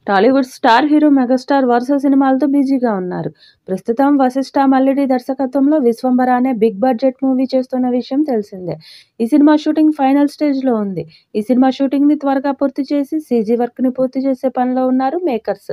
Tollywood star hero megastar వరుస సినిమాలతో బిజీగా ఉన్నారు. ప్రస్తుతం వశిష్ఠ మల్లిడి దర్శకత్వంలో 'విశ్వంబర' అనే బిగ్ బడ్జెట్ మూవీ చేస్తున్న విషయం తెలిసిందే. ఈ సినిమా షూటింగ్ ఫైనల్ స్టేజ్లో ఉంది. ఈ సినిమా షూటింగ్ని త్వరగా పూర్తి చేసి సీజీ వర్క్ని పూర్తి చేసే పనిలో ఉన్నారు మేకర్స్.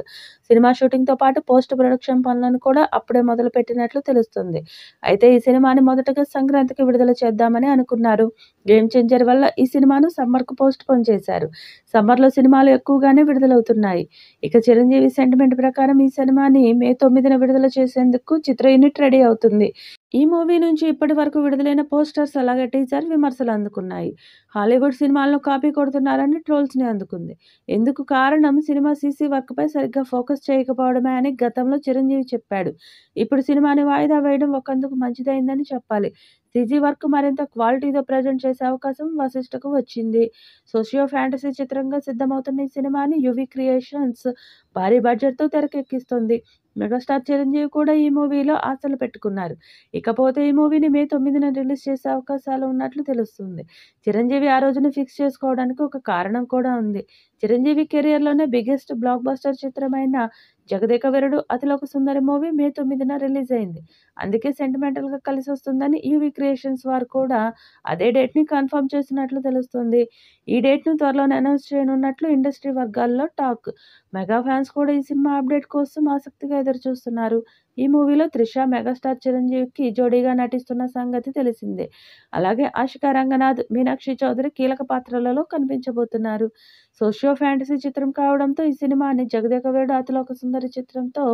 సినిమా షూటింగ్తో పాటు పోస్ట్ ప్రొడక్షన్ పనులను కూడా అప్పుడే మొదలు పెట్టినట్లు తెలుస్తుంది. అయితే ఈ సినిమాని మొదటగా సంక్రాంతికి విడుదల చేద్దామని అనుకున్నారు. గేమ్ చేంజర్ వల్ల ఈ సినిమాను సమ్మర్కు పోస్ట్ పోన్ చేశారు. సమ్మర్లో సినిమాలు ఎక్కువగానే విడుదలవుతున్నాయి. ఇక చిరంజీవి సెంటిమెంట్ ప్రకారం ఈ సినిమాని మే 9న విడుదల చేసేందుకు చిత్ర యూనిట్ రెడీ అవుతుంది. ఈ మూవీ నుంచి ఇప్పటి వరకు విడుదలైన పోస్టర్స్ అలాగే టీజర్ విమర్శలు అందుకున్నాయి. హాలీవుడ్ సినిమాలను కాపీ కొడుతున్నారని ట్రోల్స్ని అందుకుంది. ఎందుకు కారణం సినిమా సీసీ వర్క్పై సరిగ్గా ఫోకస్ చేయకపోవడమే అని గతంలో చిరంజీవి చెప్పాడు. ఇప్పుడు సినిమాని వాయిదా వేయడం ఒకందుకు మంచిదైందని చెప్పాలి. సీజీ వర్క్ మరింత క్వాలిటీతో ప్రజెంట్ చేసే అవకాశం వశిష్ఠకు వచ్చింది. సోషియో ఫ్యాంటసీ చిత్రంగా సిద్ధమవుతున్న ఈ సినిమాని యువి క్రియేషన్స్ భారీ బడ్జెట్తో తెరకెక్కిస్తుంది. మెగాస్టార్ చిరంజీవి కూడా ఈ మూవీలో ఆశలు పెట్టుకున్నారు. ఇకపోతే ఈ మూవీని మే 9న రిలీజ్ చేసే అవకాశాలు ఉన్నట్లు తెలుస్తుంది. చిరంజీవి ఆ రోజున ఫిక్స్ చేసుకోవడానికి ఒక కారణం కూడా ఉంది. చిరంజీవి కెరియర్లోనే బిగ్గెస్ట్ బ్లాక్ బస్టర్ చిత్రమైన 'జగదేక వీరుడు అతిలోక సుందరి' మూవీ మే 9న రిలీజ్ అయింది. అందుకే సెంటిమెంటల్గా కలిసొస్తుందని యూవీ క్రియేషన్స్ వారు కూడా అదే డేట్ని కన్ఫర్మ్ చేసినట్లు తెలుస్తుంది. ఈ డేట్ను త్వరలోనే అనౌన్స్ చేయనున్నట్లు ఇండస్ట్రీ వర్గాల్లో టాక్. మెగా ఫ్యాన్స్ కూడా ఈ సినిమా అప్డేట్ కోసం ఆసక్తిగా ఎదురుచూస్తున్నారు. ఈ మూవీలో త్రిష మెగాస్టార్ చిరంజీవికి జోడీగా నటిస్తున్న సంగతి తెలిసిందే. అలాగే ఆషికా రంగనాథ్, మీనాక్షి చౌదరి కీలక పాత్రలలో కనిపించబోతున్నారు. సోషియో ఫ్యాంటసీ చిత్రం కావడంతో ఈ సినిమాని 'జగదేక వీరుడు అతిలోక సుందరి' చిత్రంతో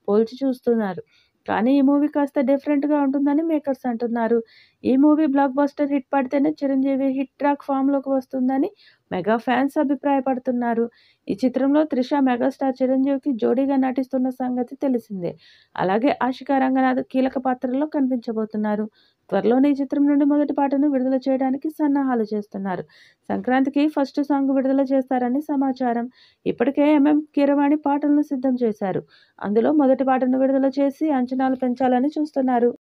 పోల్చి చూస్తున్నారు. కానీ ఈ మూవీ కాస్త డిఫరెంట్గా ఉంటుందని మేకర్స్ అంటున్నారు. ఈ మూవీ బ్లాక్ బస్టర్ హిట్ పడితేనే చిరంజీవి హిట్ ట్రాక్ ఫామ్లోకి వస్తుందని మెగా ఫ్యాన్స్ అభిప్రాయపడుతున్నారు. ఈ చిత్రంలో త్రిష మెగాస్టార్ చిరంజీవికి జోడీగా నటిస్తున్న సంగతి తెలిసిందే. అలాగే ఆషికా రంగనాథ్ కీలక పాత్రలో కనిపించబోతున్నారు. త్వరలోనే ఈ చిత్రం నుండి మొదటి పాటను విడుదల చేయడానికి సన్నాహాలు చేస్తున్నారు. సంక్రాంతికి ఫస్ట్ సాంగ్ విడుదల చేస్తారని సమాచారం. ఇప్పటికే ఎంఎం కీరవాణి పాటలను సిద్ధం చేశారు. అందులో మొదటి పాటను విడుదల చేసి అంచనాలు పెంచాలని చూస్తున్నారు.